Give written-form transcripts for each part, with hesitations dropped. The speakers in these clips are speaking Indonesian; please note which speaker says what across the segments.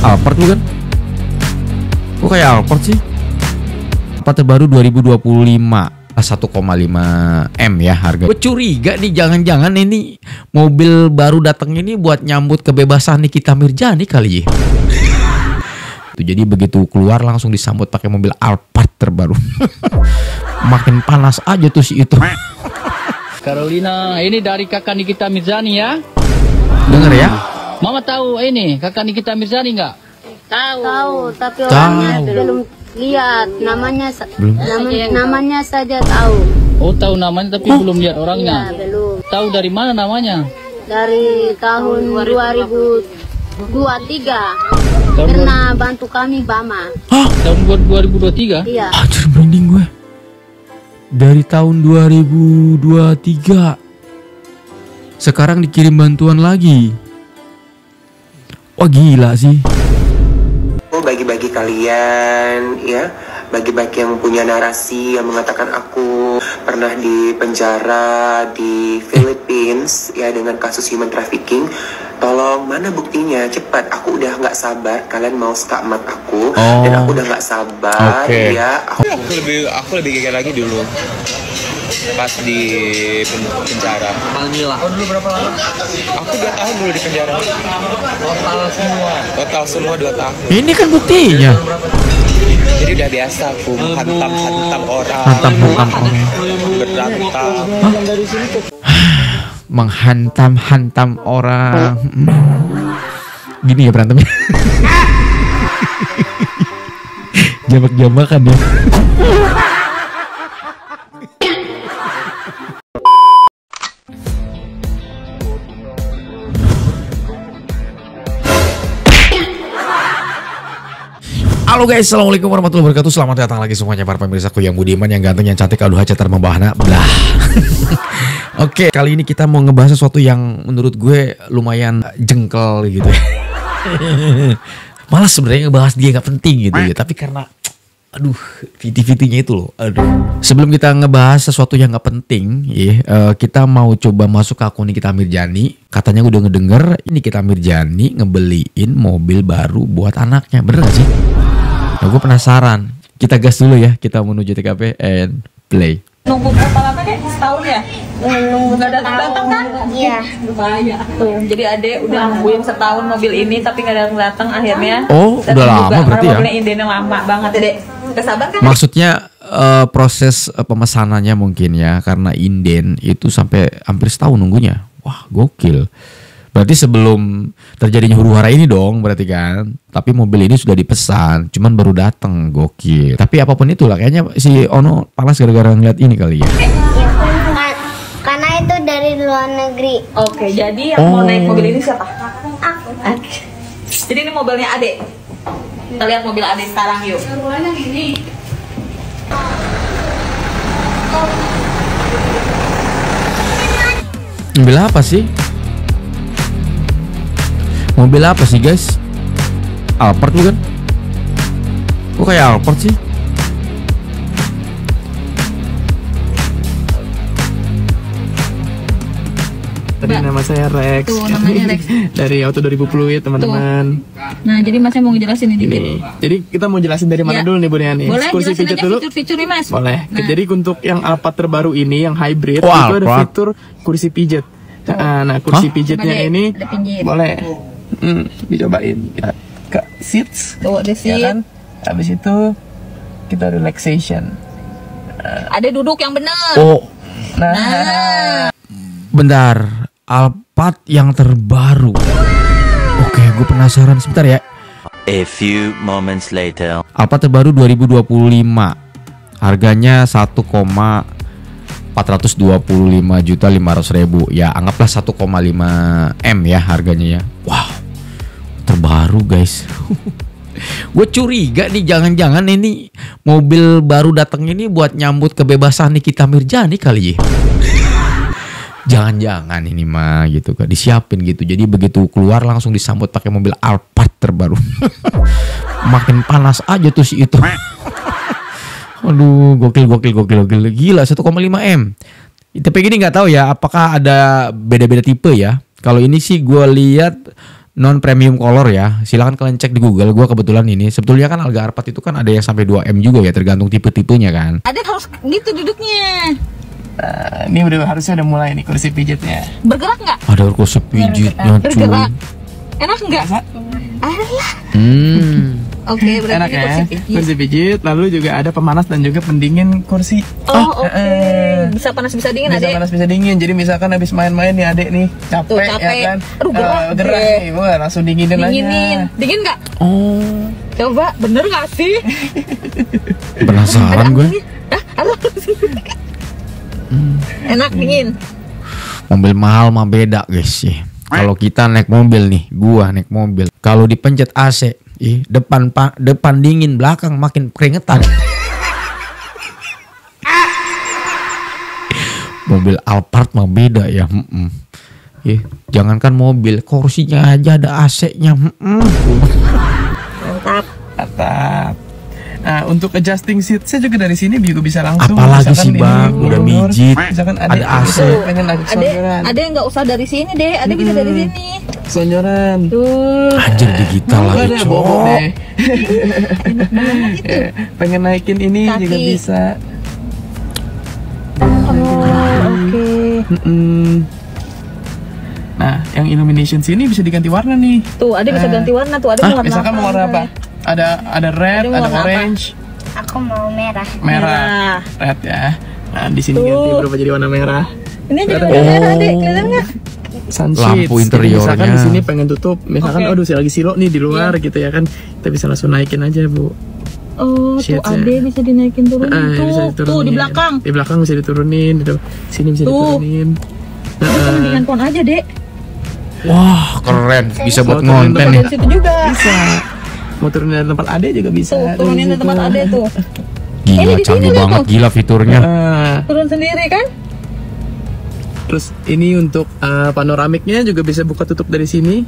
Speaker 1: Alphard bukan? Kok kayak Alphard sih? Apa terbaru 2025 1,5 M ya harga. Gue curiga nih, jangan-jangan ini mobil baru datang ini buat nyambut kebebasan Nikita Mirzani kali ya. Jadi begitu keluar langsung disambut pakai mobil Alphard terbaru. Makin panas aja tuh si itu.
Speaker 2: Carolina, ini dari kakak Nikita Mirzani ya.
Speaker 1: Denger ya.
Speaker 2: Mama tahu ini kakak Nikita Mirzani nggak?
Speaker 3: Tahu, tapi orangnya belum lihat. Namanya saja tahu.
Speaker 2: Oh, tahu namanya tapi belum lihat orangnya.
Speaker 3: Ya, belum.
Speaker 2: Tahu dari mana namanya?
Speaker 3: Dari tahun 2023. Pernah bantu kami Bama.
Speaker 1: Hah?
Speaker 2: Tahun 2023?
Speaker 3: Iya.
Speaker 1: Anjir, merinding gue. Dari tahun 2023. Sekarang dikirim bantuan lagi. Wah, gila sih.
Speaker 4: Bagi-bagi kalian ya, bagi-bagi yang punya narasi yang mengatakan aku pernah di penjara di Philippines ya dengan kasus human trafficking. Tolong, mana buktinya? Cepat, aku udah nggak sabar. Kalian mau skakmat aku dan aku udah nggak sabar ya.
Speaker 5: Aku lebih gigil lagi dulu pas di penjara.
Speaker 2: Alhamdulillah. Oh, dulu berapa lama?
Speaker 5: Aku 2 tahun dulu di penjara. Total semua 2 tahun.
Speaker 1: Ini kan buktinya.
Speaker 5: Jadi udah biasa aku hantam orang.
Speaker 1: Hantam orang.
Speaker 5: Berantem.
Speaker 1: Menghantam orang. Gini ya berantemnya. Jambak-jambakan ya. Halo guys, assalamualaikum warahmatullahi wabarakatuh. Selamat datang lagi semuanya para pemirsaku yang budiman, yang ganteng, yang cantik, aduh hajar membahana blah. Oke, kali ini kita mau ngebahas sesuatu yang menurut gue lumayan jengkel gitu ya. Malas sebenarnya ngebahas dia nggak penting gitu ya, tapi karena aduh VT-VT-nya itu loh, aduh. Sebelum kita ngebahas sesuatu yang nggak penting, ya, kita mau coba masuk ke akun Nikita Mirzani. Katanya udah ngedenger Nikita Mirzani ngebeliin mobil baru buat anaknya, bener gak sih? Nah, gue penasaran. Kita gas dulu ya, kita menuju TKP and play.
Speaker 6: Nunggu berapa lama deh? Setahun ya?
Speaker 3: Nunggu
Speaker 6: Nggak datang-datang kan?
Speaker 3: Iya.
Speaker 6: Bahaya tuh. Jadi adek udah nungguin setahun mobil ini tapi nggak datang-datang akhirnya.
Speaker 1: Oh, udah lama berarti ya?
Speaker 6: Mobilnya indennya lama banget ya dek. Udah sabar kan?
Speaker 1: Maksudnya proses pemesanannya mungkin ya, karena inden itu sampai hampir setahun nunggunya. Wah, gokil. Berarti sebelum terjadinya huru-hara ini dong berarti kan. Tapi mobil ini sudah dipesan, cuman baru datang. Gokil. Tapi apapun itulah, kayaknya si Ono panas gara-gara ngeliat ini kali ya.
Speaker 3: Karena itu dari luar negeri.
Speaker 6: Oke, jadi yang mau naik mobil ini siapa?
Speaker 3: Aku.
Speaker 6: Jadi ini mobilnya adek. Kita lihat mobil adek sekarang yuk.
Speaker 1: Mobil apa sih? Mobil apa sih guys? Alphard bukan? Kok kayak Alphard sih?
Speaker 7: Tadi nama saya Rex.
Speaker 6: Tuh, namanya Rex.
Speaker 7: Dari Auto 2000 Fluid teman-teman.
Speaker 6: Nah, jadi masnya mau ngejelasin ini dikit.
Speaker 7: Jadi kita mau jelasin dari mana
Speaker 6: Ya.
Speaker 7: dulu nih Bu Riani?
Speaker 6: Boleh
Speaker 7: Kursi
Speaker 6: jelasin
Speaker 7: pijat
Speaker 6: aja
Speaker 7: dulu.
Speaker 6: fitur-fiturnya mas.
Speaker 7: Boleh.
Speaker 6: Nah.
Speaker 7: Jadi untuk yang Alphard terbaru ini yang hybrid
Speaker 1: Oh,
Speaker 7: itu ada
Speaker 1: Alphard.
Speaker 7: fitur kursi pijat. Nah, kursi pijatnya
Speaker 6: Coba deh,
Speaker 7: ini
Speaker 6: ada pinjit.
Speaker 7: boleh. Dicobain. Kita ke seats.
Speaker 6: Tuh, ada seat.
Speaker 7: Ya kan? Habis itu kita relaxation.
Speaker 6: Ada duduk yang bener.
Speaker 1: Oh,
Speaker 7: Nah,
Speaker 1: bentar. Alphard yang terbaru. Oke, gue penasaran sebentar ya.
Speaker 8: A few moments later.
Speaker 1: Alphard terbaru 2025. Harganya 1,425.500.000. Ya, anggaplah 1,5 M ya harganya ya. Wow. Terbaru, guys. Gue curiga nih, jangan-jangan ini mobil baru datang ini buat nyambut kebebasan Nikita Mirzani kali ya. Jangan-jangan ini mah gitu kan disiapin gitu. Jadi begitu keluar langsung disambut pakai mobil Alphard terbaru. Makin panas aja tuh si itu. Aduh, gokil. Gila, 1,5 M. Tapi gini nggak tahu ya apakah ada beda-beda tipe ya. Kalau ini sih gue lihat non premium color ya. Silakan kalian cek di Google. Gua kebetulan ini sebetulnya kan Alga Arpad itu kan ada yang sampai 2M juga ya, tergantung tipe-tipenya kan.
Speaker 6: Ada harus gitu duduknya.
Speaker 7: Ini harusnya udah mulai nih kursi pijitnya.
Speaker 6: Bergerak nggak?
Speaker 1: Ada kursi pijitnya cuy.
Speaker 6: Bergerak. Enak nggak? Alah. Oke, berarti
Speaker 7: Enak
Speaker 6: ini
Speaker 7: ya,
Speaker 6: kursi pijit.
Speaker 7: kursi pijit. Lalu juga ada pemanas dan juga pendingin kursi.
Speaker 6: Oh, oke. Bisa panas bisa dingin,
Speaker 7: Bisa
Speaker 6: Adek.
Speaker 7: panas bisa dingin. Jadi misalkan habis main-main nih adek nih capek,
Speaker 6: Tuh, capek.
Speaker 7: ya kan.
Speaker 6: Aduh, gerak deh.
Speaker 7: nih, wah, langsung dinginin
Speaker 6: Dinginin.
Speaker 7: aja.
Speaker 6: Dingin nggak?
Speaker 1: Oh,
Speaker 6: Coba, bener nggak sih?
Speaker 1: penasaran gue.
Speaker 6: Enak dingin.
Speaker 1: Mobil mahal mah beda guys sih. Kalau kita naik mobil nih, gua naik mobil. Kalau dipencet AC, depan dingin, belakang makin keringetan. Mobil Alphard mah beda ya. Jangankan mobil, kursinya aja ada AC-nya.
Speaker 6: Mantap.
Speaker 7: Mantap. Nah, untuk adjusting seat saya juga dari sini juga bisa langsung.
Speaker 1: Apalagi
Speaker 7: Misalkan
Speaker 1: sih
Speaker 7: ini
Speaker 1: bang, udah
Speaker 7: mundur,
Speaker 1: mijit,
Speaker 7: misalkan
Speaker 1: ada AC.
Speaker 7: pengen lagi sonjoran.
Speaker 6: Ade nggak usah dari sini deh. Ade bisa dari sini.
Speaker 7: Sonjoran.
Speaker 6: Tuh.
Speaker 1: Anjir digital lagi
Speaker 7: Ada bohong
Speaker 1: cowok.
Speaker 7: deh. Ya, pengen naikin ini
Speaker 6: Kaki.
Speaker 7: juga bisa.
Speaker 6: Oke.
Speaker 7: Nah, yang illumination sini bisa diganti warna nih.
Speaker 6: Tuh, Ade bisa ganti warna tuh. Ade mau warna
Speaker 7: Misalkan mau warna apa? Ada red,
Speaker 6: Ada mau
Speaker 7: ada
Speaker 6: warna apa?
Speaker 7: orange,
Speaker 3: Aku mau merah.
Speaker 7: merah, red ya. Nah, di sini
Speaker 6: Tuh.
Speaker 7: ganti berubah jadi warna merah.
Speaker 6: Ini jadi warna merah, Ade. Kelihatan nggak?
Speaker 7: Sunsheets.
Speaker 1: Lampu interiornya.
Speaker 7: Misalkan di sini pengen tutup, misalkan
Speaker 6: Oke.
Speaker 7: aduh saya lagi silo nih di luar gitu ya kan. Kita bisa langsung naikin aja, Bu.
Speaker 6: Oh, tuh
Speaker 7: Sheets-nya.
Speaker 6: Ade bisa dinaikin turunin
Speaker 7: Bisa
Speaker 6: tuh.
Speaker 7: diturunin.
Speaker 6: Tuh di belakang.
Speaker 7: Di belakang bisa diturunin, di sini bisa
Speaker 6: Tuh.
Speaker 7: diturunin.
Speaker 6: Tuh di handphone aja, Dek.
Speaker 1: Wah keren, bisa buat
Speaker 7: Mau turunin
Speaker 1: konten
Speaker 7: tempat
Speaker 1: nih.
Speaker 6: Dari situ juga.
Speaker 7: Bisa. Mau turunin dari tempat Ade juga bisa.
Speaker 6: Tuh, turunin
Speaker 7: Dari
Speaker 6: di tempat
Speaker 7: situ.
Speaker 6: Ade tuh.
Speaker 1: Gila,
Speaker 6: Ini di
Speaker 1: canggih
Speaker 6: sini lihat
Speaker 1: banget,
Speaker 6: tuh.
Speaker 1: gila fiturnya.
Speaker 6: Turun sendiri kan?
Speaker 7: Terus ini untuk panoramiknya juga bisa buka tutup dari sini.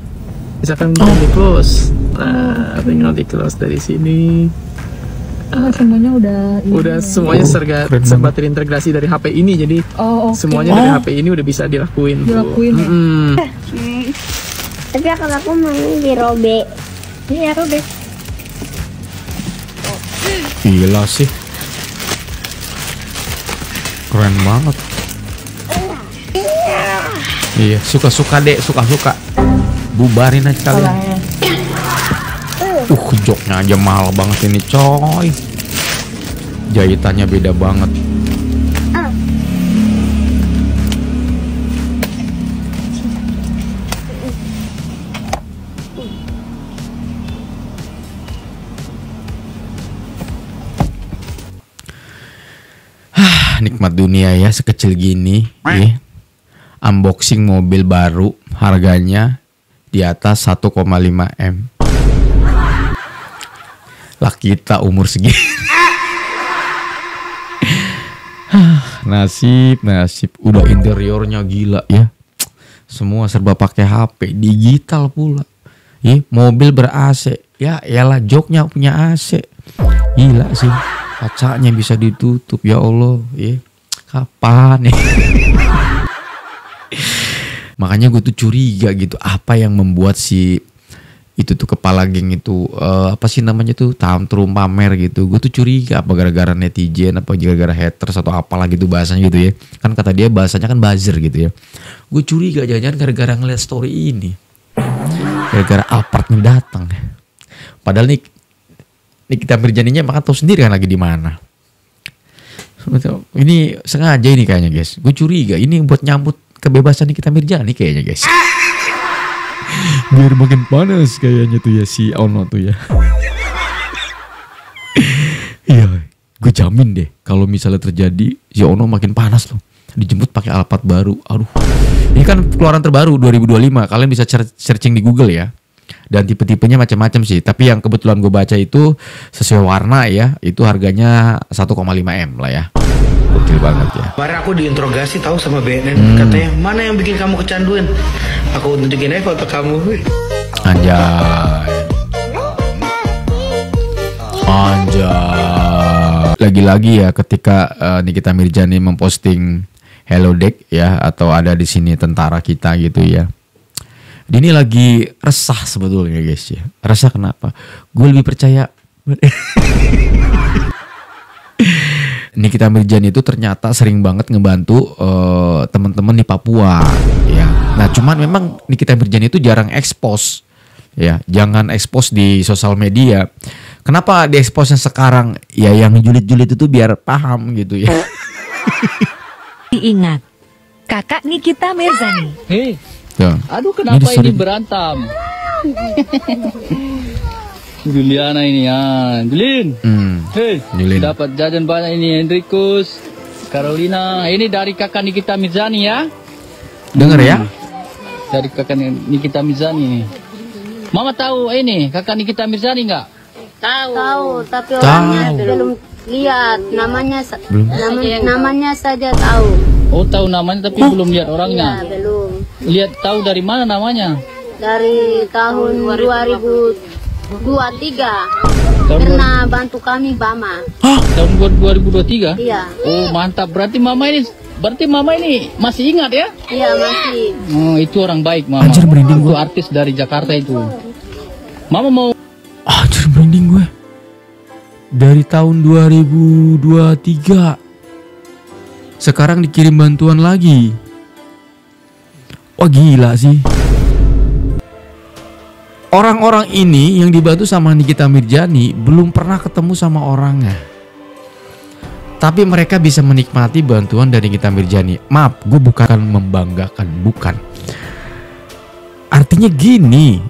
Speaker 7: Misalkan di close. Nah, tinggal di close dari sini.
Speaker 6: Semuanya udah
Speaker 7: Udah semuanya
Speaker 1: keren
Speaker 7: serba terintegrasi dari HP ini. Jadi
Speaker 6: Oh, oke.
Speaker 7: semuanya dari HP ini udah bisa dilakuin. Bu.
Speaker 6: Dilakuin ya?
Speaker 3: Tapi kalau aku mau dirobek.
Speaker 6: Iya, robek.
Speaker 1: Gila sih. Keren banget. Iya, suka-suka dek, suka-suka. Bubarin aja kalian. Joknya aja mahal banget ini coy. Jahitannya beda banget. Nikmat dunia ya sekecil gini. Unboxing mobil baru, harganya di atas 1,5 M. Lah kita umur segini. Nasib udah interiornya gila ya. Semua serba pakai HP, digital pula. Mobil ber-AC. Ya iyalah, joknya punya AC. Gila sih. Kacanya bisa ditutup, ya Allah. Kapan nih? Makanya gue tuh curiga gitu, apa yang membuat si itu tuh kepala geng itu apa sih namanya tuh tantrum pamer gitu. Gue tuh curiga apa gara-gara netizen, apa gara-gara haters atau apalah gitu bahasanya gitu ya. Kan kata dia bahasanya kan buzzer gitu ya. Gue curiga jangan-jangan gara-gara ngeliat story ini, gara-gara Alphard nih datang. Padahal nih kita Mirjaninya makan tahu sendiri kan lagi di mana. Ini sengaja ini kayaknya guys. Gue curiga ini buat nyambut kebebasan Nikita Mirjani kayaknya guys. Biar makin panas kayaknya tuh ya si Ono tuh ya. Iya, gue jamin deh kalau misalnya terjadi si Ono makin panas loh. Dijemput pakai Alphard baru. Aduh. Ini kan keluaran terbaru 2025. Kalian bisa searching di Google ya. Dan tipe-tipenya macam-macam sih. Tapi yang kebetulan gue baca itu sesuai warna ya. Itu harganya 1,5 M lah ya. Gokil banget ya.
Speaker 9: Kemarin aku diinterogasi tahu sama BNN. Katanya mana yang bikin kamu kecanduan. Aku tunjukin aja foto kamu.
Speaker 1: Anjay. Lagi-lagi ya ketika Nikita Mirjani memposting Hello Deck ya. Atau ada di sini tentara kita gitu ya. Dia ini lagi resah sebetulnya guys ya. Resah kenapa? Gue lebih percaya Nikita Mirzani itu ternyata sering banget ngebantu teman-teman di Papua ya. Nah cuman memang Nikita Mirzani itu jarang expose ya. Jangan expose di sosial media. Kenapa di expose sekarang? Ya yang julid-julid itu biar paham gitu ya.
Speaker 10: Diingat kakak Nikita Mirzani.
Speaker 2: Hei,
Speaker 1: Tuh.
Speaker 2: aduh kenapa ini berantem? Juliana ini ya, Julin. Hei,
Speaker 1: Julin.
Speaker 2: dapat jajan banyak ini Hendrikus, Carolina. Ini dari kakak Nikita Mirzani ya.
Speaker 1: Dengar ya?
Speaker 2: Dari kakak Nikita Mirzani. Mama tahu ini kakak Nikita Mirzani nggak?
Speaker 3: Tahu, tapi orangnya belum lihat. Namanya saja tahu.
Speaker 2: Oh tahu namanya tapi belum lihat orangnya.
Speaker 3: Ya, belum.
Speaker 2: Lihat tahu dari mana namanya?
Speaker 3: Dari tahun 2023 pernah bantu kami Bama.
Speaker 2: Tahun 2023?
Speaker 3: Iya.
Speaker 2: Oh mantap, berarti mama ini masih ingat ya?
Speaker 3: Iya masih.
Speaker 2: Oh itu orang baik mama.
Speaker 1: Anjir merinding
Speaker 2: Itu
Speaker 1: gue.
Speaker 2: artis dari Jakarta itu. Mama mau
Speaker 1: Anjir merinding gue. Dari tahun 2023 sekarang dikirim bantuan lagi. Wah gila sih. Orang-orang ini yang dibantu sama Nikita Mirzani belum pernah ketemu sama orangnya. Tapi mereka bisa menikmati bantuan dari Nikita Mirzani. Maaf, gue bukan membanggakan, bukan. Artinya gini,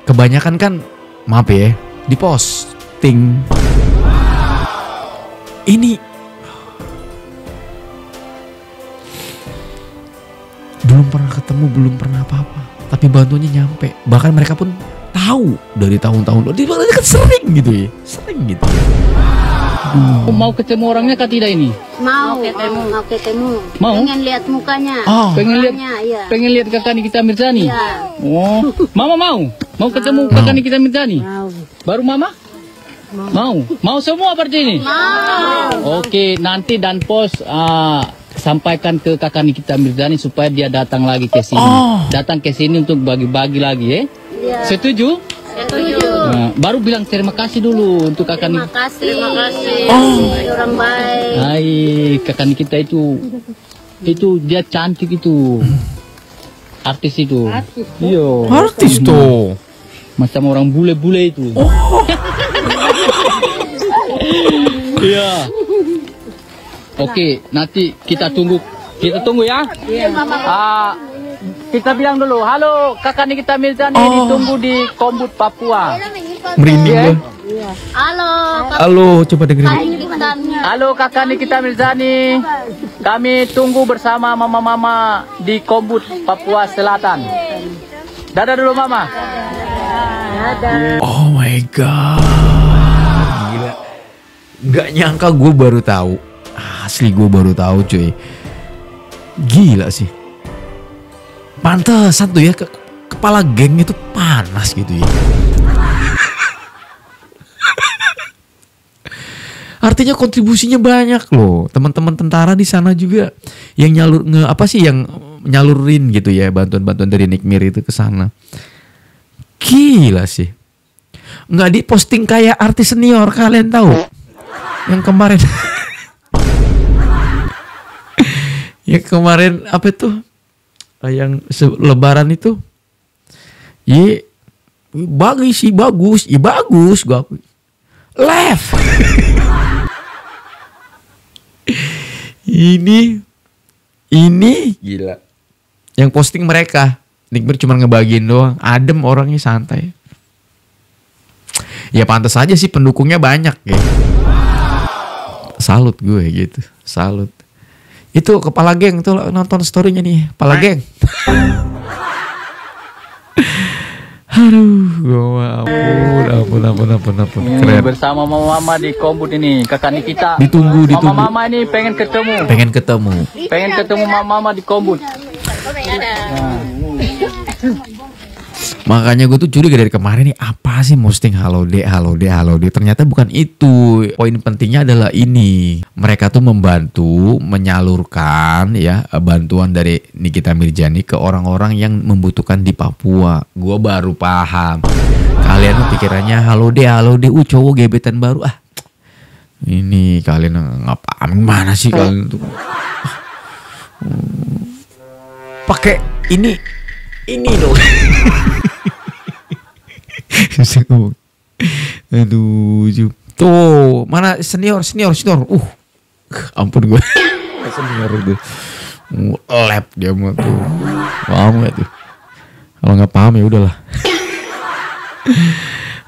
Speaker 1: kebanyakan kan, maaf ya, diposting. Ini belum pernah ketemu, belum pernah apa-apa. Tapi bantuannya nyampe. Bahkan mereka pun tahu dari tahun-tahun. Dia kan sering gitu ya. Sering gitu ya.
Speaker 2: mau ketemu orangnya kah tidak ini?
Speaker 3: Mau ketemu.
Speaker 2: Mau?
Speaker 3: Pengen lihat mukanya.
Speaker 2: Pengen lihat
Speaker 3: Orangnya, iya.
Speaker 2: pengen lihat kakak Nikita Mirzani.
Speaker 3: Iya.
Speaker 2: Oh, mama mau ketemu kakak Nikita Mirzani. Baru mama? Mau semua seperti ini?
Speaker 3: Mau.
Speaker 2: Oke, nanti dan pos sampaikan ke kakak Nikita Mirzani supaya dia datang lagi ke sini. Datang ke sini untuk bagi-bagi lagi ya.
Speaker 3: Iya.
Speaker 2: Setuju?
Speaker 3: Setuju.
Speaker 2: Nah, baru bilang terima kasih dulu untuk kakak Nikita.
Speaker 3: Terima kasih. Orang baik.
Speaker 2: Hai, kakak Nikita itu dia cantik itu. Artis itu. Iya.
Speaker 1: Artis tuh.
Speaker 2: Macam orang bule-bule itu. Iya. Oke, nanti kita tunggu ya.
Speaker 3: Iya, Mama.
Speaker 2: Kita bilang dulu, halo kakak Nikita Mirzani ditunggu di Kombut Papua.
Speaker 1: Merinding gue. Halo, coba dengerin.
Speaker 2: Halo kakak Nikita Mirzani, kami tunggu bersama mama-mama di Kombut Papua Selatan. Dadah dulu mama.
Speaker 1: Oh my god, gila. Gak nyangka gue baru tahu. Asli gue baru tahu cuy. Gila sih. Pantesan tuh ya kepala geng itu panas gitu ya. Artinya kontribusinya banyak loh. Teman-teman tentara di sana juga yang nyalurin gitu ya bantuan-bantuan dari Nikmir itu ke sana. Gila sih. Nggak diposting kayak artis senior, kalian tahu? Yang kemarin yang kemarin apa itu? Yang lebaran itu. Iya, bagus sih, bagus. Iya bagus gua. Left. Ini gila. Yang posting mereka, Nikmir cuma ngebagiin doang. Adem orangnya, santai. Ya pantas aja sih pendukungnya banyak ya. Salut gue gitu, salut. Itu kepala geng tuh nonton storynya nih, kepala geng. Aduh, ampun. Keren.
Speaker 2: Bersama mama-mama di Kombut ini, kakak Nikita.
Speaker 1: Ditunggu.
Speaker 2: Mama-mama ini pengen ketemu.
Speaker 1: Pengen ketemu
Speaker 2: Mama-mama di Kombut.
Speaker 1: Makanya gue tuh curiga dari kemarin nih, apa sih posting halo dek, halo dek, halo dek. Ternyata bukan itu. Poin pentingnya adalah ini. Mereka tuh membantu menyalurkan ya bantuan dari Nikita Mirzani ke orang-orang yang membutuhkan di Papua. Gue baru paham. Kalian tuh pikirannya halo dek, cowok gebetan baru. Ini kalian ngapa? Mana sih kalian tuh? Pakai ini dong. Aduh, tuh mana senior. Ampun gue. Senior itu. Lab dia mah tuh. Paham gak tuh? Kalau nggak paham ya udahlah.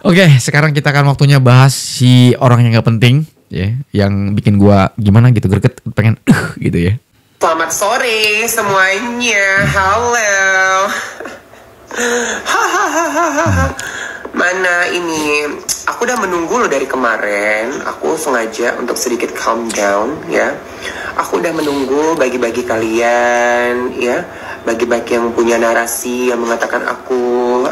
Speaker 1: Oke, sekarang kita akan waktunya bahas si orang yang nggak penting, ya, yang bikin gue gimana gitu, greget, pengen gitu ya.
Speaker 4: Selamat sore semuanya. Halo. Mana ini? Aku udah menunggu lo dari kemarin. Aku sengaja untuk sedikit calm down ya. Aku udah menunggu bagi-bagi kalian ya. Bagi-bagi yang punya narasi yang mengatakan aku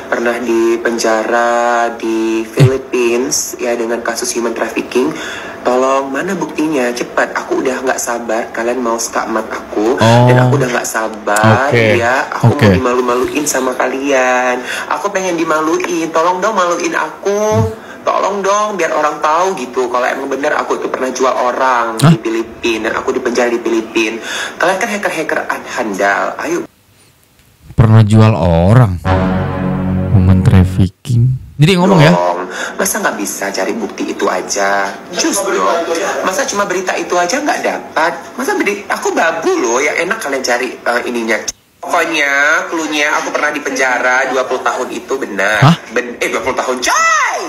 Speaker 4: pernah di penjara di Philippines ya dengan kasus human trafficking. Tolong, mana buktinya? Cepat, aku udah nggak sabar. Kalian mau skakmat aku dan aku udah nggak sabar ya. Aku mau dimalu-maluin sama kalian. Aku pengen dimaluin. Tolong dong maluin aku. Tolong dong biar orang tahu gitu kalau emang bener aku itu pernah jual orang di Filipina dan aku di penjara di Filipina. Kalian kan hacker-hacker handal. Ayo.
Speaker 1: Pernah jual orang, human trafficking. Jadi ngomong ya.
Speaker 4: Masa nggak bisa cari bukti itu aja? Justru masa cuma berita itu aja nggak dapat? Masa aku babu loh, yang enak kalian cari ininya. Pokoknya cluenya aku pernah di penjara 20 tahun itu benar. 20 tahun coy.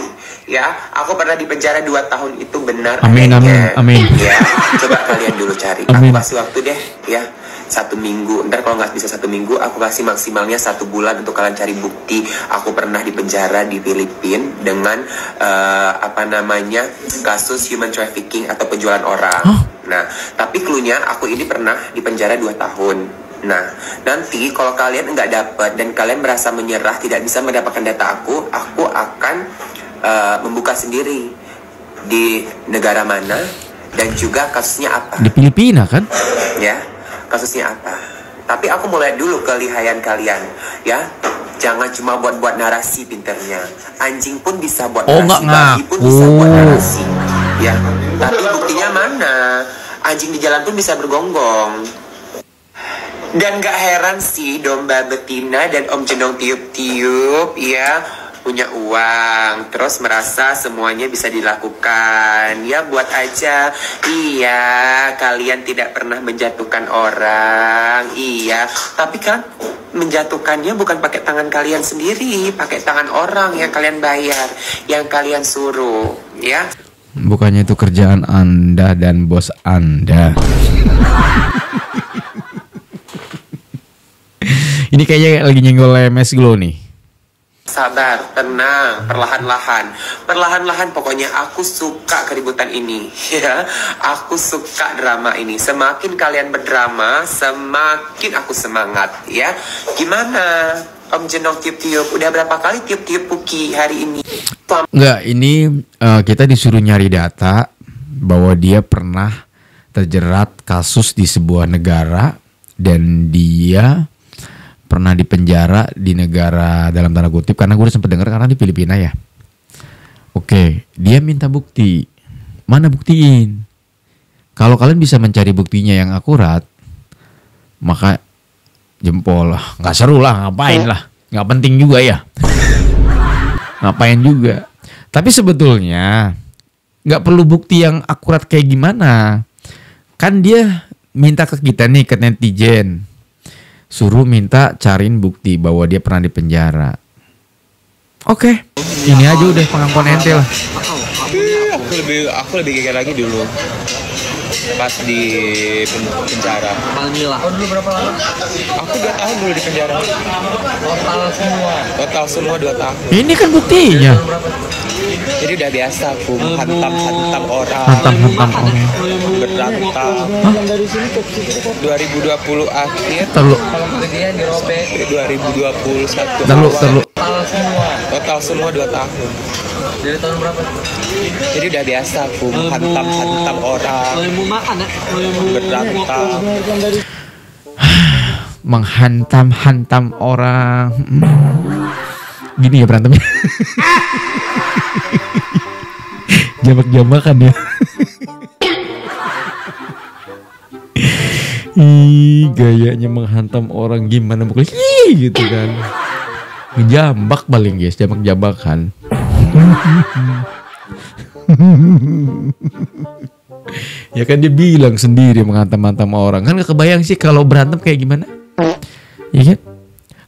Speaker 4: Ya, aku pernah di penjara 2 tahun itu benar.
Speaker 1: Amin.
Speaker 4: Ya, coba kalian dulu cari. Aku kasih waktu deh ya. 1 minggu, ntar kalau nggak bisa 1 minggu aku kasih maksimalnya 1 bulan untuk kalian cari bukti aku pernah di penjara di Filipina dengan kasus human trafficking atau penjualan orang. Nah, tapi cluenya aku ini pernah di penjara 2 tahun. Nah, nanti kalau kalian nggak dapat dan kalian merasa menyerah tidak bisa mendapatkan data aku akan membuka sendiri di negara mana dan juga kasusnya apa.
Speaker 1: Di Filipina kan?
Speaker 4: Ya. Kasusnya apa? Tapi aku mulai dulu kelihayan kalian, ya. Jangan cuma buat narasi pinternya. Anjing pun bisa buat narasi, babi pun bisa buat narasi, ya. Tapi buktinya mana? Anjing di jalan pun bisa bergonggong. Dan gak heran sih domba betina dan Om Jenong tiup-tiup, ya. Punya uang, terus merasa semuanya bisa dilakukan. Ya buat aja. Iya, kalian tidak pernah menjatuhkan orang. Iya, tapi kan menjatuhkannya bukan pakai tangan kalian sendiri, pakai tangan orang yang kalian bayar, yang kalian suruh, ya.
Speaker 1: Bukannya itu kerjaan Anda dan bos Anda. Ini kayaknya lagi nyenggol lemes Glow nih.
Speaker 4: Sabar, tenang, perlahan-lahan pokoknya aku suka keributan ini ya. Aku suka drama ini. Semakin kalian berdrama, semakin aku semangat ya. Gimana Om Jenong tiup-tiup? Udah berapa kali tiup-tiup Puki hari ini?
Speaker 1: Enggak, ini kita disuruh nyari data bahwa dia pernah terjerat kasus di sebuah negara dan dia pernah dipenjara di negara dalam tanda kutip, karena gue udah sempet denger karena di Filipina ya. Oke, dia minta bukti. Mana buktiin? Kalau kalian bisa mencari buktinya yang akurat, maka jempol lah. Nggak seru lah, ngapain lah. Nggak penting juga ya. Ngapain juga. Tapi sebetulnya nggak perlu bukti yang akurat kayak gimana. Kan dia minta ke kita nih, ke netizen. Suruh minta cariin bukti bahwa dia pernah di penjara. Oke, ini aja udah pengakuan ente lah.
Speaker 5: Aku lebih gigit lagi dulu pas di penjara. Dulu berapa lama? Aku 2 tahun dulu di penjara. Total semua 2 tahun.
Speaker 1: Ini kan buktinya.
Speaker 5: Jadi udah biasa aku hantam orang.
Speaker 1: Hantam orang.
Speaker 5: Berantem. 2020 akhir.
Speaker 1: Terlalu.
Speaker 5: 2021
Speaker 1: Terlalu.
Speaker 5: Total semua 2 tahun.
Speaker 7: Dari tahun berapa?
Speaker 5: Jadi udah biasa aku hantam orang. Berantem.
Speaker 1: Menghantam orang. Gini ya berantemnya. Jambak-jambakan ya. Gayanya menghantam orang gimana mukul gitu kan. Ngejambak paling guys, jambak-jambakan. Ya kan dia bilang sendiri menghantam-hantam orang. Kan gak kebayang sih kalau berantem kayak gimana. Iya kan?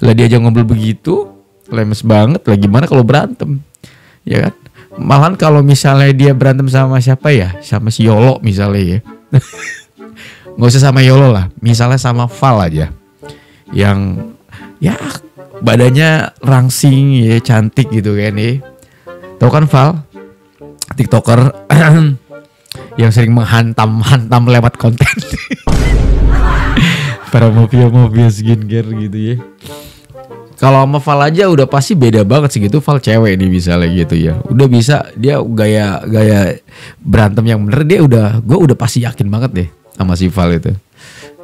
Speaker 1: Lah dia aja ngobrol begitu, lemes banget lah gimana kalau berantem. Ya kan? Malahan kalau misalnya dia berantem sama siapa ya? Sama si Yolo misalnya ya. Nggak usah sama Yolo lah, misalnya sama Val aja. Yang ya badannya rangsing ya, cantik gitu kan ya. Tahu kan Val? TikToker yang sering menghantam lewat konten. Para mafia skincare gitu ya. Kalau sama Val aja udah pasti beda banget sih gitu. Val cewek nih misalnya gitu ya. Udah bisa dia gaya berantem yang bener, gue udah pasti yakin banget deh sama si Val itu.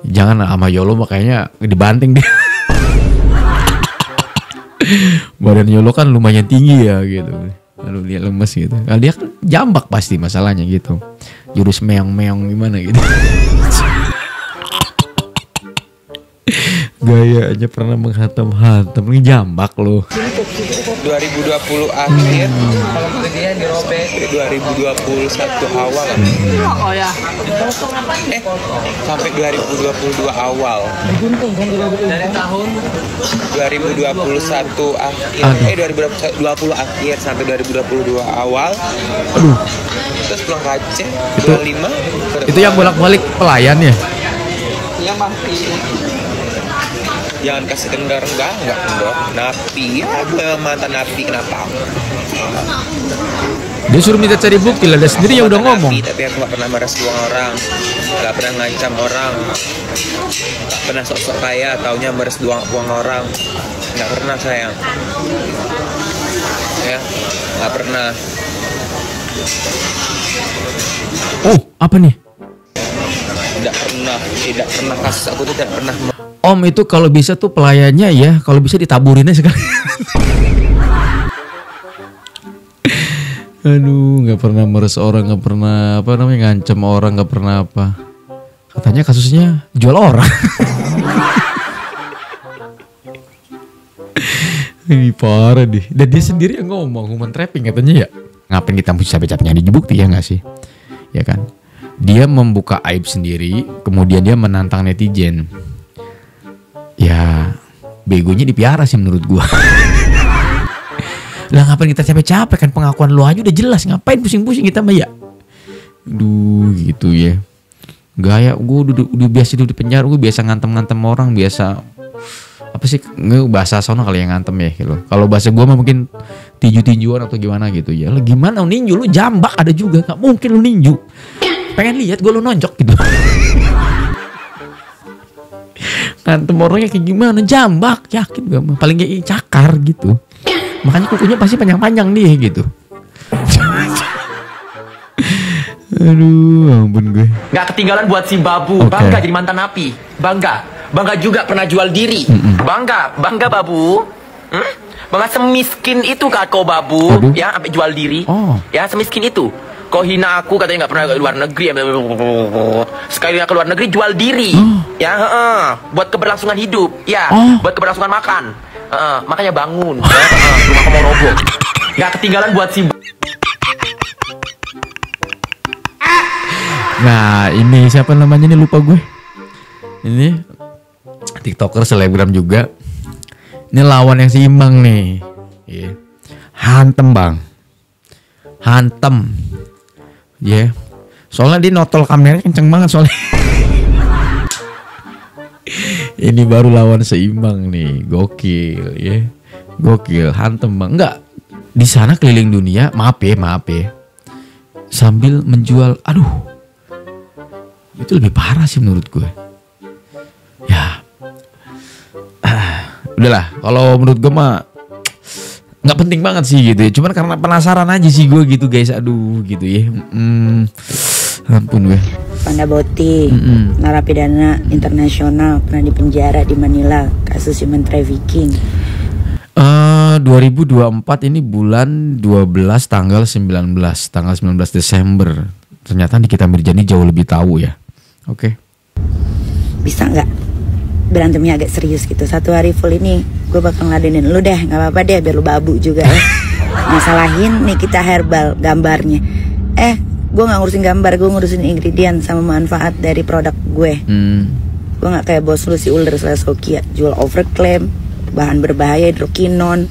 Speaker 1: Jangan sama Yolo makanya dibanting dia. Badan Yolo kan lumayan tinggi ya gitu. Lalu dia lemes gitu. Nah, dia kan jambak pasti masalahnya gitu. Jurus meong-meong gimana gitu. Gayanya pernah menghantam-hantam, ini jambak loh.
Speaker 5: 2020 akhir. Kalau kejadian dirobek 2021 awal.
Speaker 7: Oh ya.
Speaker 5: Sampai 2022 awal.
Speaker 7: Dari tahun
Speaker 5: 2021 akhir. 2020 akhir sampai 2022 awal.
Speaker 1: Aduh.
Speaker 5: Terus pulang ke Aceh 25.
Speaker 1: Itu yang bolak-balik pelayan ya?
Speaker 5: Yang mati. Jangan kasih kendor, enggak kendor. Napi ya, mantan napi kenapa?
Speaker 1: Dia suruh minta cari bukti lah, dia sendiri ya udah ngomong.
Speaker 5: Napi, tapi aku gak pernah meres uang orang, gak pernah ngancam orang, gak pernah sok-sok kaya, taunya meres uang orang, gak pernah sayang. Ya, gak pernah.
Speaker 1: Oh, apa nih?
Speaker 5: Tidak pernah kasus aku tuh tidak pernah.
Speaker 1: Om itu kalau bisa tuh pelayannya ya, kalau bisa ditaburinnya sekali. Aduh, nggak pernah meres orang, nggak pernah apa namanya ngancem orang, nggak pernah apa. Katanya kasusnya jual orang. Ini parah deh. Dan dia sendiri yang ngomong human trapping katanya ya. Ngapain kita mesti capek-capeknya dibukti ya nggak sih? Ya kan? Dia membuka aib sendiri, kemudian dia menantang netizen. Ya, begonya dipiara sih menurut gua. Lah ngapain kita capek-capek, kan pengakuan lo aja udah jelas, ngapain pusing-pusing kita mah ya. Duh gitu ya. Gaya gua udah biasa di penjara, gua biasa ngantem-ngantem orang, biasa apa sih bahasa sono kali yang ngantem ya gitu. Kalau bahasa gua mah mungkin tinju-tinjuan atau gimana gitu ya. Lah gimana ninju lu jambak ada juga, nggak mungkin lu ninju. Pengen lihat gua lu nonjok gitu. Ngantem orangnya kayak gimana, jambak, yakin gak mah, paling kayak cakar gitu. Makanya kukunya pasti panjang-panjang dia gitu. Aduh, ampun gue.
Speaker 11: Gak ketinggalan buat si Babu. Bangga jadi mantan napi. Bangga juga pernah jual diri. Bangga Babu. Bangga semiskin itu kak kau Babu. Aduh. Ya sampai jual diri. Ya semiskin itu. Kau hina aku katanya nggak pernah ke luar negeri. Sekali ke luar negeri jual diri. Ya, buat keberlangsungan hidup. Ya, buat keberlangsungan makan. Makanya bangun. Rumah kamu roboh. Nggak ketinggalan buat si.
Speaker 1: Nah, ini siapa namanya nih, lupa gue. Ini TikToker selebgram juga. Ini lawan yang seimbang nih. Yeah. Hantem bang. Hantem. Ya, yeah. Soalnya dia notol kameranya kenceng banget soalnya. Ini baru lawan seimbang nih, gokil ya, yeah. Gokil, hantem bang. Enggak, di sana keliling dunia, maaf ya, sambil menjual, aduh, itu lebih parah sih menurut gue. Ya, udahlah. Kalau menurut gue mah nggak penting banget sih gitu ya. Cuman karena penasaran aja sih gue gitu guys. Aduh gitu ya. Ampun gue.
Speaker 12: Panda Boti, narapidana internasional, pernah dipenjara di Manila kasus human trafficking.
Speaker 1: 2024 ini bulan 12 tanggal 19 Desember. Ternyata Nikita Mirzani jauh lebih tahu ya. Oke.
Speaker 12: Bisa nggak berantemnya agak serius gitu? Satu hari full ini gue bakal ngeladenin lu deh, nggak apa-apa deh biar lu babu juga ya. Masalahin Nikita Herbal gambarnya. Gue nggak ngurusin gambar, gue ngurusin ingredient sama manfaat dari produk gue. Gue nggak kayak bos lu si Ulder Sokia, jual overclaim, bahan berbahaya hidrokinon,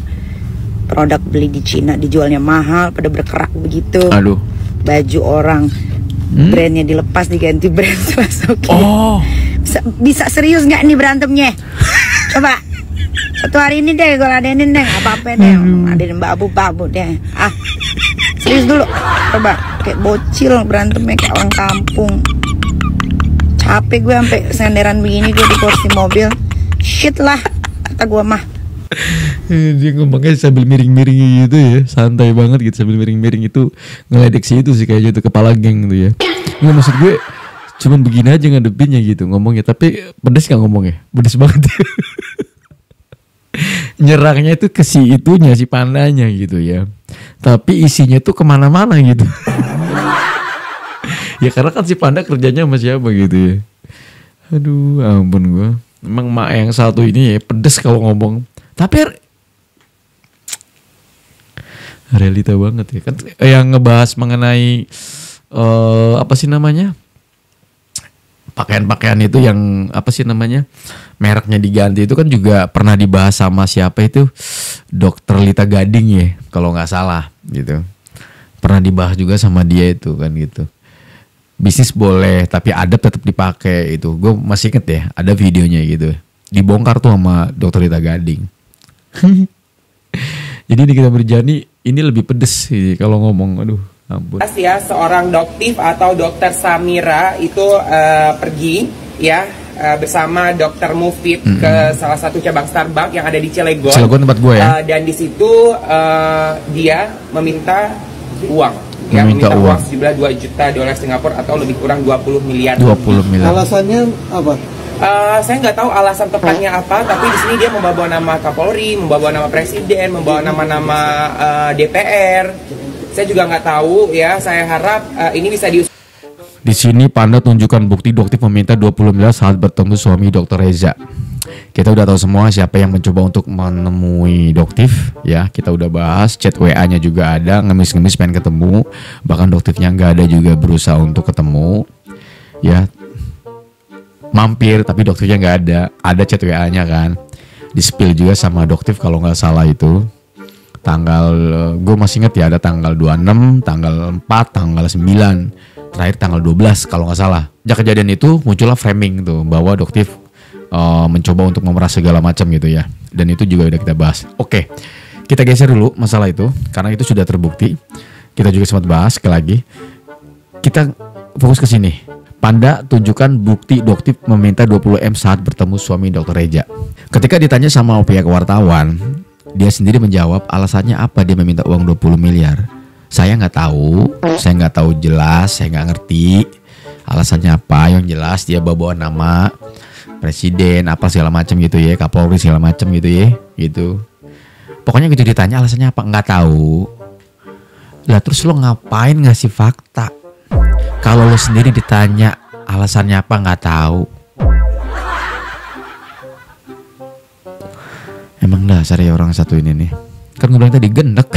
Speaker 12: produk beli di Cina dijualnya mahal, pada berkerak begitu.
Speaker 1: Aduh.
Speaker 12: Baju orang brandnya dilepas diganti brand Sokia. Bisa serius nggak nih berantemnya? Coba satu hari ini deh gue ladenin deh, apa-apa deh, ladenin babu deh. Serius dulu, coba kayak bocil berantemnya kayak orang kampung. Capek gue sampai senderan begini gue di kursi mobil. Shit lah, kata gue mah.
Speaker 1: Dia ngomongnya sambil miring-miring gitu ya, santai banget gitu sambil miring-miring itu, ngeledek sih itu sih kayaknya itu kepala geng gitu ya. Nggak, maksud gue cuman begini aja ngadepinnya gitu ngomongnya, tapi pedes gak ngomongnya, pedes banget. Nyerangnya itu ke si itunya, si pandanya gitu ya, tapi isinya tuh kemana-mana gitu. Ya karena kan si panda kerjanya sama siapa gitu ya. Aduh ampun gue, emang mak yang satu ini ya pedes kalau ngomong, tapi realita banget ya kan. Yang ngebahas mengenai apa sih namanya, pakaian-pakaian itu yang apa sih namanya, mereknya diganti itu kan juga pernah dibahas sama siapa itu, Dokter Lita Gading ya kalau nggak salah gitu. Pernah dibahas juga sama dia itu kan gitu. Bisnis boleh tapi adab tetap dipakai itu. Gue masih inget ya ada videonya gitu. Dibongkar tuh sama Dokter Lita Gading. Jadi Nikita Mirzani ini lebih pedes sih kalau ngomong. Aduh ampun.
Speaker 11: Ya, seorang doktif atau Dokter Samira itu pergi ya bersama Dokter Mufid ke salah satu cabang Starbucks yang ada di Cilegon.
Speaker 1: Cilegon tempat gue ya.
Speaker 11: Dan di situ dia meminta uang. Ya, meminta uang sejumlah 2 juta dolar Singapura atau lebih kurang 20 miliar.
Speaker 1: 20 miliar.
Speaker 13: Alasannya apa?
Speaker 11: Saya nggak tahu alasan tepatnya apa, tapi di sini dia membawa nama Kapolri, membawa nama Presiden, membawa nama-nama DPR. Saya juga nggak tahu ya. Saya harap ini bisa
Speaker 1: Di sini Panda tunjukkan bukti doktif meminta 20 miliar saat bertemu suami Dr. Reza. Kita udah tahu semua siapa yang mencoba untuk menemui doktif ya. Kita udah bahas, chat WA-nya juga ada, ngemis-ngemis pengen ketemu. Bahkan doktifnya nggak ada juga berusaha untuk ketemu ya. Mampir tapi doktifnya nggak ada. Ada chat WA-nya kan. Di-spill juga sama doktif kalau nggak salah itu. Tanggal, gue masih inget ya, ada tanggal 26, tanggal 4, tanggal 9, terakhir tanggal 12 kalau nggak salah. Sejak kejadian itu muncullah framing tuh bahwa doktif mencoba untuk memeras segala macam gitu ya. Dan itu juga udah kita bahas. Oke, kita geser dulu masalah itu karena itu sudah terbukti. Kita juga sempat bahas sekali lagi. Kita fokus ke sini. Panda tunjukkan bukti doktif meminta 20M saat bertemu suami Dr. Reza. Ketika ditanya sama pihak wartawan, dia sendiri menjawab alasannya apa dia meminta uang 20 miliar. Saya nggak tahu jelas, saya nggak ngerti alasannya apa. Yang jelas dia bawa nama presiden apa segala macam gitu ya, Kapolri segala macam gitu ya, gitu. Pokoknya gitu ditanya alasannya apa nggak tahu. Lah terus lo ngapain ngasih fakta? Kalau lo sendiri ditanya alasannya apa nggak tahu. Emang dasar ya orang satu ini nih. Kan gue bilang tadi gendek.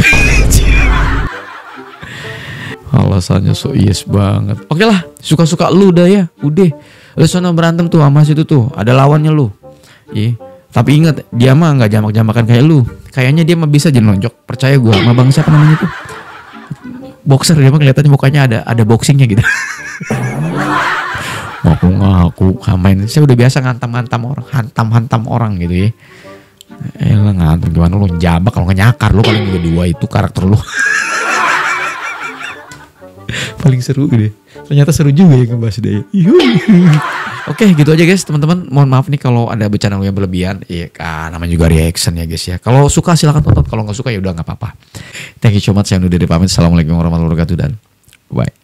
Speaker 1: Alasannya so yes banget. Oke lah, suka-suka lu dah ya. Udah, lu sana berantem tuh sama situ tuh. Ada lawannya lu. Iya. Tapi ingat, dia mah nggak jamak-jamakan kayak lu. Kayaknya dia mah bisa aja nonjok. Percaya gue sama bang siapa namanya tuh. Boxer dia mah kelihatannya mukanya ada boxingnya gitu. Ngaku-ngaku main. Saya udah biasa hantam-hantam orang gitu ya. Elah ngantuk gimana lu jambak kalau nyakar lu paling juga 2 itu karakter lu. Paling seru deh. Ternyata seru juga ya ngebahas dia. Oke, gitu aja guys teman-teman. Mohon maaf nih kalau ada bercanda yang berlebihan. Iya kan, namanya juga reaction ya guys ya. Kalau suka silahkan tonton, kalau nggak suka ya udah nggak apa-apa. Thank you so much. Saya Nudi dari pamit. Assalamualaikum warahmatullahi wabarakatuh dan bye.